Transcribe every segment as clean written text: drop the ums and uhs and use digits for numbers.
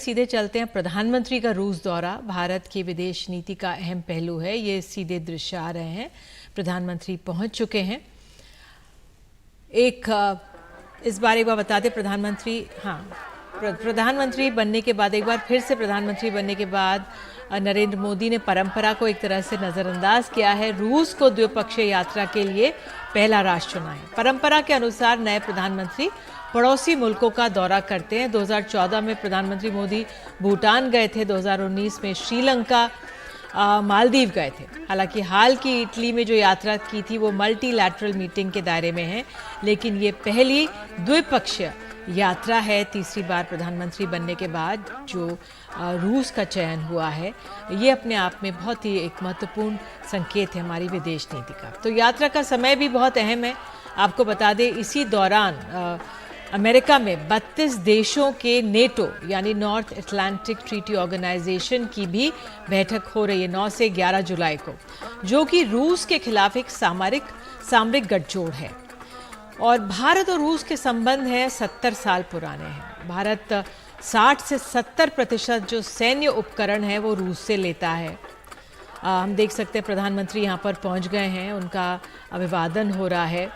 सीधे चलते हैं। प्रधानमंत्री का रूस दौरा भारत की विदेश नीति का अहम पहलू है। ये सीधे दृश्य आ रहे हैं। प्रधानमंत्री पहुंच चुके हैं। इस बार एक बार बता दें, प्रधानमंत्री बनने के बाद, एक बार फिर से प्रधानमंत्री बनने के बाद नरेंद्र मोदी ने परंपरा को एक तरह से नज़रअंदाज किया है। रूस को द्विपक्षीय यात्रा के लिए पहला राष्ट्र चुना है। परंपरा के अनुसार नए प्रधानमंत्री पड़ोसी मुल्कों का दौरा करते हैं। 2014 में प्रधानमंत्री मोदी भूटान गए थे, 2019 में श्रीलंका, मालदीव गए थे। हालांकि हाल की इटली में जो यात्रा की थी वो मल्टीलैटरल मीटिंग के दायरे में है, लेकिन ये पहली द्विपक्षीय यात्रा है। तीसरी बार प्रधानमंत्री बनने के बाद जो रूस का चयन हुआ है, ये अपने आप में बहुत ही एक महत्वपूर्ण संकेत है हमारी विदेश नीति का। तो यात्रा का समय भी बहुत अहम है। आपको बता दें, इसी दौरान अमेरिका में 32 देशों के नेटो यानी नॉर्थ अटलांटिक ट्रीटी ऑर्गेनाइजेशन की भी बैठक हो रही है 9 से 11 जुलाई को, जो कि रूस के खिलाफ एक सामरिक गठजोड़ है। और भारत और रूस के संबंध हैं 70 साल पुराने हैं। भारत 60 से 70% जो सैन्य उपकरण है वो रूस से लेता है। हम देख सकते हैं प्रधानमंत्री यहाँ पर पहुँच गए हैं, उनका अभिवादन हो रहा है।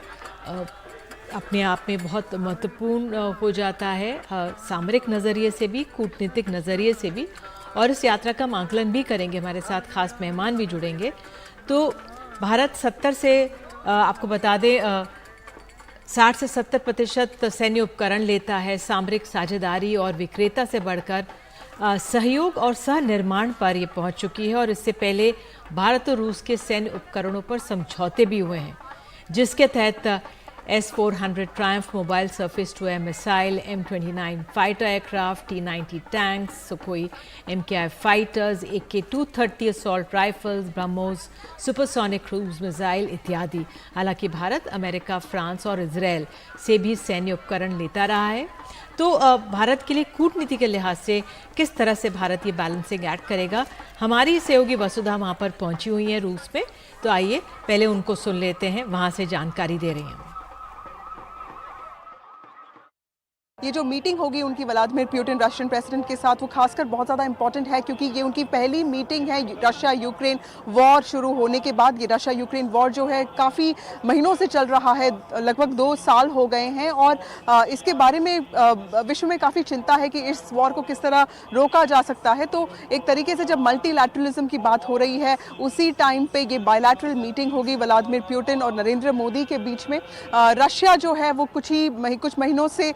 अपने आप में बहुत महत्वपूर्ण हो जाता है, सामरिक नज़रिए से भी, कूटनीतिक नज़रिए से भी। और इस यात्रा का हम आकलन भी करेंगे, हमारे साथ खास मेहमान भी जुड़ेंगे। तो भारत 70 से आपको बता दें 60 से 70% सैन्य उपकरण लेता है। सामरिक साझेदारी और विक्रेता से बढ़कर सहयोग और सह निर्माण पर ये पहुंच चुकी है। और इससे पहले भारत और रूस के सैन्य उपकरणों पर समझौते भी हुए हैं, जिसके तहत S-400 triumph mobile surface to air missile, M-29 fighter aircraft, T-90 tanks, Sukhoi MKI fighters, AK-230 assault rifles, BrahMos supersonic cruise missile इत्यादि। हालांकि भारत अमेरिका, फ्रांस और इजराइल से भी सैन्य उपकरण लेता रहा है। तो भारत के लिए कूटनीति के लिहाज से किस तरह से भारत ये बैलेंसिंग एक्ट करेगा, हमारी सहयोगी वसुधा वहाँ पर पहुँची हुई है रूस में। तो आइए पहले उनको सुन लेते हैं, वहाँ से जानकारी दे रही हैं। ये जो मीटिंग होगी उनकी व्लादिमीर पुतिन रशियन प्रेसिडेंट के साथ, वो खासकर बहुत ज़्यादा इंपॉर्टेंट है, क्योंकि ये उनकी पहली मीटिंग है रशिया यूक्रेन वॉर शुरू होने के बाद। ये रशिया यूक्रेन वॉर जो है काफ़ी महीनों से चल रहा है, लगभग 2 साल हो गए हैं। और इसके बारे में विश्व में काफ़ी चिंता है कि इस वॉर को किस तरह रोका जा सकता है। तो एक तरीके से जब मल्टीलैटरलिज्म की बात हो रही है, उसी टाइम पे ये बायलैटरल मीटिंग होगी व्लादिमीर पुतिन और नरेंद्र मोदी के बीच में। रशिया जो है वो कुछ महीनों से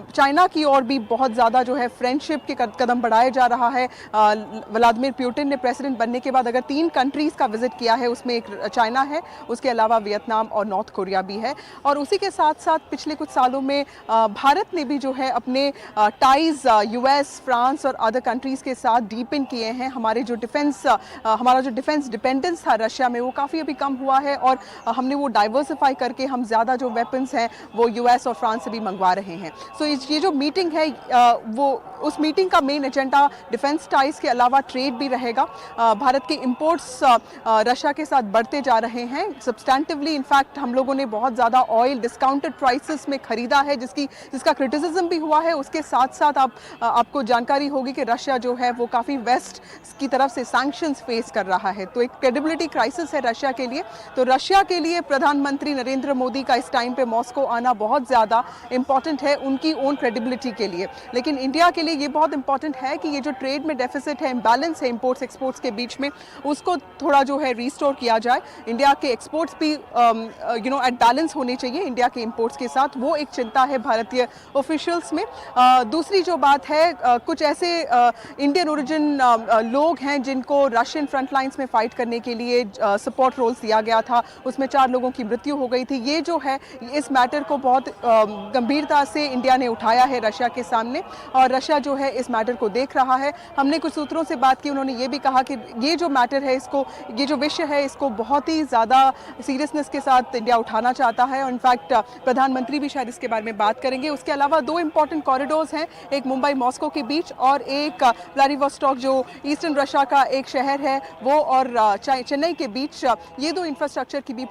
चाइना की ओर भी बहुत ज़्यादा जो है फ्रेंडशिप के कदम बढ़ाया जा रहा है। व्लादिमीर पुतिन ने प्रेसिडेंट बनने के बाद अगर 3 कंट्रीज़ का विजिट किया है, उसमें एक चाइना है, उसके अलावा वियतनाम और नॉर्थ कोरिया भी है। और उसी के साथ साथ पिछले कुछ सालों में भारत ने भी जो है अपने टाइज़ US, फ्रांस और अदर कंट्रीज़ के साथ डीपन किए हैं। हमारा जो डिफेंस डिपेंडेंस था रशिया में, वो काफ़ी अभी कम हुआ है। और हमने वो डाइवर्सिफाई करके हम ज़्यादा जो वेपन्स हैं वो US और फ्रांस से भी मंगवा रहे हैं। सो ये जो मीटिंग है वो उस मीटिंग का मेन एजेंडा डिफेंस टाइज के अलावा ट्रेड भी रहेगा। भारत के इंपोर्ट्स रशिया के साथ बढ़ते जा रहे हैं सब्सटेंटिवली। इनफैक्ट हम लोगों ने बहुत ज़्यादा ऑयल डिस्काउंटेड प्राइसेस में खरीदा है, जिसका क्रिटिसिज्म भी हुआ है। उसके साथ साथ आपको जानकारी होगी कि रशिया जो है वो काफ़ी वेस्ट की तरफ से सैंक्शंस फेस कर रहा है। तो एक क्रेडिबिलिटी क्राइसिस है रशिया के लिए। तो रशिया के लिए प्रधानमंत्री नरेंद्र मोदी का इस टाइम पे मॉस्को आना बहुत ज़्यादा इंपॉर्टेंट है उनकी ओन क्रेडिबिलिटी के लिए। लेकिन इंडिया के लिए ये बहुत इंपॉर्टेंट है कि ये जो ट्रेड में डेफिसिट है, इम्बैलेंस है इंपोर्ट्स एक्सपोर्ट्स के बीच में, उसको थोड़ा जो है रिस्टोर किया जाए। इंडिया के एक्सपोर्ट्स भी एट बैलेंस होने चाहिए इंडिया के इंपोर्ट्स के साथ, वो एक चिंता है भारतीय ऑफिशियल्स में। दूसरी जो बात है, कुछ ऐसे इंडियन ओरिजिन लोग हैं जिनको रशियन फ्रंट लाइन्स में फाइट करने के लिए सपोर्ट रोल्स दिया गया था, उसमें 4 लोगों की मृत्यु हो गई थी। ये जो है इस मैटर को बहुत गंभीरता से इंडिया ने उठाया है रशिया के सामने, और रशिया जो है इस मैटर को देख रहा है। हमने कुछ सूत्रों से बात की, उन्होंने ये भी कहा कि ये जो मैटर है, ये जो विषय है, इसको बहुत ही ज़्यादा सीरियसनेस के साथ इंडिया उठाना चाहता है। और इनफैक्ट प्रधानमंत्री भी शायद इसके बारे में बात करेंगे। उसके अलावा 2 इंपॉर्टेंट कॉरिडोर्स हैं, एक मुंबई मॉस्को के बीच और एक व्लादिवोस्टॉक जो ईस्टर्न रशिया का एक शहर है वो, और चेन्नई के बीच। ये 2 इंफ्रास्ट्रक्चर की भी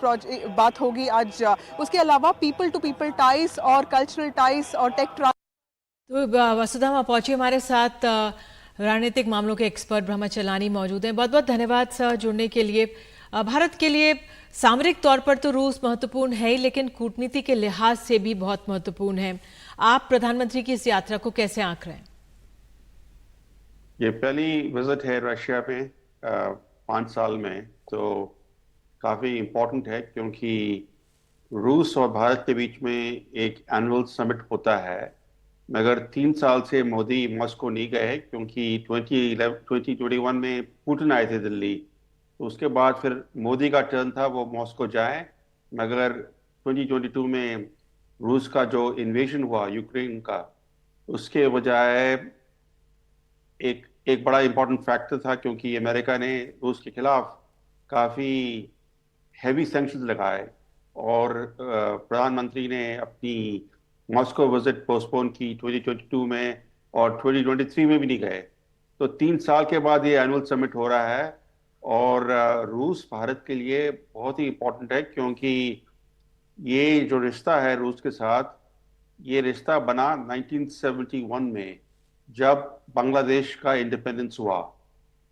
बात होगी आज। उसके अलावा पीपल टू पीपल टाइज और कल्चरल टाइज और टेक तो वसुधा वहाँ पहुंची हमारे साथ रणनीतिक मामलों के एक्सपर्ट ब्रह्मा चलानी मौजूद हैं। बहुत बहुत धन्यवाद सर जुड़ने के लिए। भारत के लिए सामरिक तौर पर तो रूस महत्वपूर्ण है ही, लेकिन कूटनीति के लिहाज से भी बहुत महत्वपूर्ण है। आप प्रधानमंत्री की इस यात्रा को कैसे आंक रहे हैं? ये पहली विजिट है रशिया पे 5 साल में, तो काफ़ी इम्पोर्टेंट है क्योंकि रूस और भारत के बीच में एक एनुअल समिट होता है। मगर 3 साल से मोदी मॉस्को नहीं गए क्योंकि 2021 में पुतिन आए थे दिल्ली, तो उसके बाद फिर मोदी का टर्न था वो मॉस्को जाए। मगर 2022 में रूस का जो इन्वेजन हुआ यूक्रेन का, उसके बजाय एक एक बड़ा इंपॉर्टेंट फैक्टर था क्योंकि अमेरिका ने रूस के खिलाफ काफ़ी हैवी सैंक्शंस लगाए और प्रधानमंत्री ने अपनी मॉस्को विजिट पोस्टपोन की 2022 में और 2023 में भी नहीं गए। तो 3 साल के बाद ये एनुअल समिट हो रहा है और रूस भारत के लिए बहुत ही इम्पोर्टेंट है क्योंकि ये जो रिश्ता है रूस के साथ, ये रिश्ता बना 1971 में जब बांग्लादेश का इंडिपेंडेंस हुआ।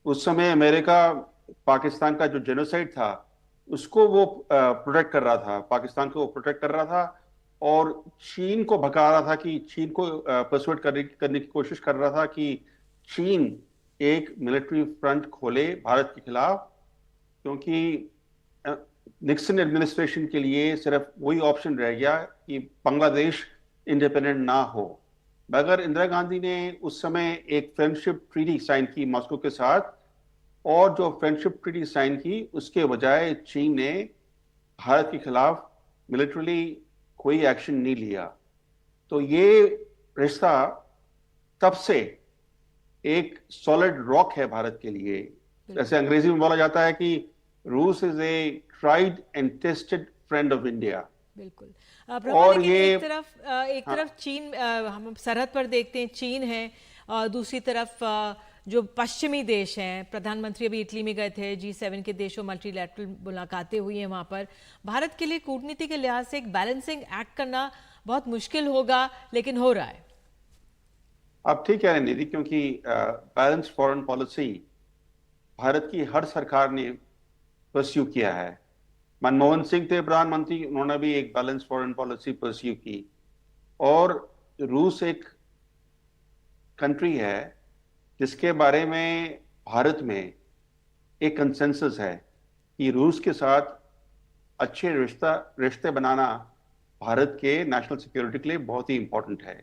उस समय अमेरिका पाकिस्तान का जो जेनोसाइड था उसको वो प्रोटेक्ट कर रहा था, पाकिस्तान को प्रोटेक्ट कर रहा था और चीन को भगा रहा था कि चीन को परसुएट करने की कोशिश कर रहा था कि चीन एक मिलिट्री फ्रंट खोले भारत के खिलाफ, क्योंकि निक्सन एडमिनिस्ट्रेशन के लिए सिर्फ वही ऑप्शन रह गया कि बांग्लादेश इंडिपेंडेंट ना हो। मगर इंदिरा गांधी ने उस समय एक फ्रेंडशिप ट्रीटी साइन की मॉस्को के साथ, और जो फ्रेंडशिप ट्रीटी साइन की उसके बजाय चीन ने भारत के खिलाफ मिलिट्रली कोई एक्शन नहीं लिया। तो ये रिश्ता तब से एक सॉलिड रॉक है भारत के लिए। जैसे अंग्रेजी में बोला जाता है कि रूस is a tried and tested friend of India. बिल्कुल। और लेकिन ये एक तरफ चीन, हम सरहद पर देखते हैं चीन है, दूसरी तरफ जो पश्चिमी देश हैं, प्रधानमंत्री अभी इटली में गए थे, G7 के देशों मल्टीलैटरल मुलाकातें हुई हैं वहाँ पर। भारत के लिए कूटनीति के लिहाज से एक बैलेंसिंग एक्ट करना बहुत मुश्किल होगा, लेकिन हो रहा है। आप ठीक कह रहे हैं निधि, क्योंकि बैलेंस फॉरेन पॉलिसी भारत की हर सरकार ने परस्यू किया है। मनमोहन सिंह थे प्रधानमंत्री, उन्होंने भी एक बैलेंस फॉरेन पॉलिसी परस्यू की। और रूस एक कंट्री है जिसके बारे में भारत में एक कंसेंसस है कि रूस के साथ अच्छे रिश्ते बनाना भारत के नेशनल सिक्योरिटी के लिए बहुत ही इंपॉर्टेंट है।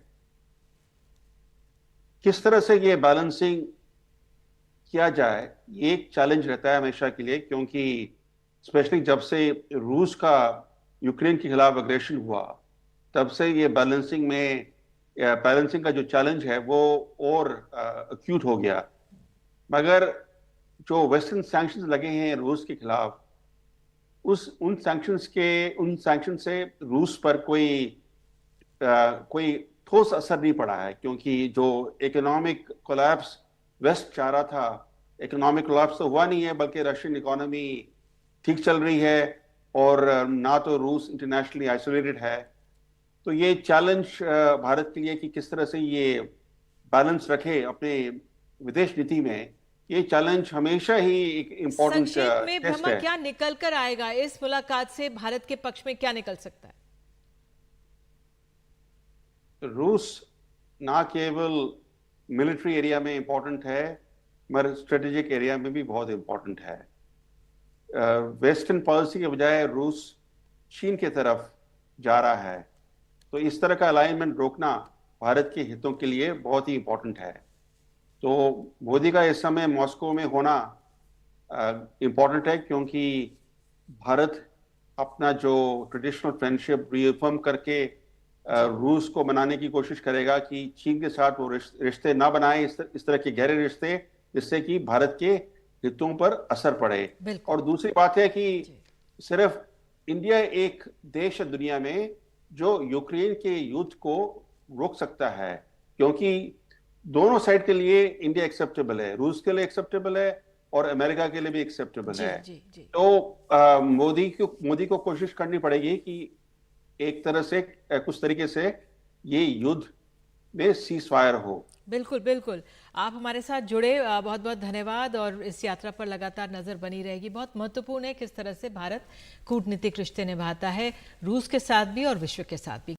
किस तरह से ये बैलेंसिंग किया जाए, ये एक चैलेंज रहता है हमेशा के लिए, क्योंकि स्पेशली जब से रूस का यूक्रेन के खिलाफ अग्रेशन हुआ, तब से ये बैलेंसिंग का जो चैलेंज है वो और अक्यूट हो गया। मगर जो वेस्टर्न सैंक्शंस लगे हैं रूस के खिलाफ, उन सैंक्शन से रूस पर कोई ठोस असर नहीं पड़ा है, क्योंकि जो इकोनॉमिक कोलैप्स वेस्ट चाह रहा था, इकोनॉमिक कोलैप्स तो हुआ नहीं है, बल्कि रशियन इकोनॉमी ठीक चल रही है और ना तो रूस इंटरनेशनली आइसोलेटेड है। तो ये चैलेंज भारत के लिए कि किस तरह से ये बैलेंस रखे अपने विदेश नीति में, ये चैलेंज हमेशा ही एक इम्पोर्टेंट संक्षेप में टेस्ट ब्रह्मा है। क्या निकल कर आएगा इस मुलाकात से? भारत के पक्ष में क्या निकल सकता है? रूस ना केवल मिलिट्री एरिया में इंपॉर्टेंट है, मगर स्ट्रेटेजिक एरिया में भी बहुत इंपॉर्टेंट है। वेस्टर्न पॉलिसी के बजाय रूस चीन की तरफ जा रहा है, तो इस तरह का अलाइनमेंट रोकना भारत के हितों के लिए बहुत ही इंपॉर्टेंट है। तो मोदी का इस समय मॉस्को में होना इंपॉर्टेंट है, क्योंकि भारत अपना जो ट्रेडिशनल फ्रेंडशिप रीअफर्म करके रूस को मनाने की कोशिश करेगा कि चीन के साथ वो रिश्ते ना बनाए, इस तरह के गहरे रिश्ते, जिससे कि भारत के हितों पर असर पड़े। और दूसरी बात है कि सिर्फ इंडिया एक देश है दुनिया में जो यूक्रेन के युद्ध को रोक सकता है, क्योंकि दोनों साइड के लिए इंडिया एक्सेप्टेबल है, रूस के लिए एक्सेप्टेबल है और अमेरिका के लिए भी एक्सेप्टेबल है। तो मोदी को कोशिश करनी पड़ेगी कि एक तरह से कुछ तरीके से ये युद्ध में सीज फायर हो। बिल्कुल बिल्कुल। आप हमारे साथ जुड़े, बहुत बहुत धन्यवाद। और इस यात्रा पर लगातार नजर बनी रहेगी। बहुत महत्वपूर्ण है किस तरह से भारत कूटनीतिक रिश्ते निभाता है रूस के साथ भी और विश्व के साथ भी।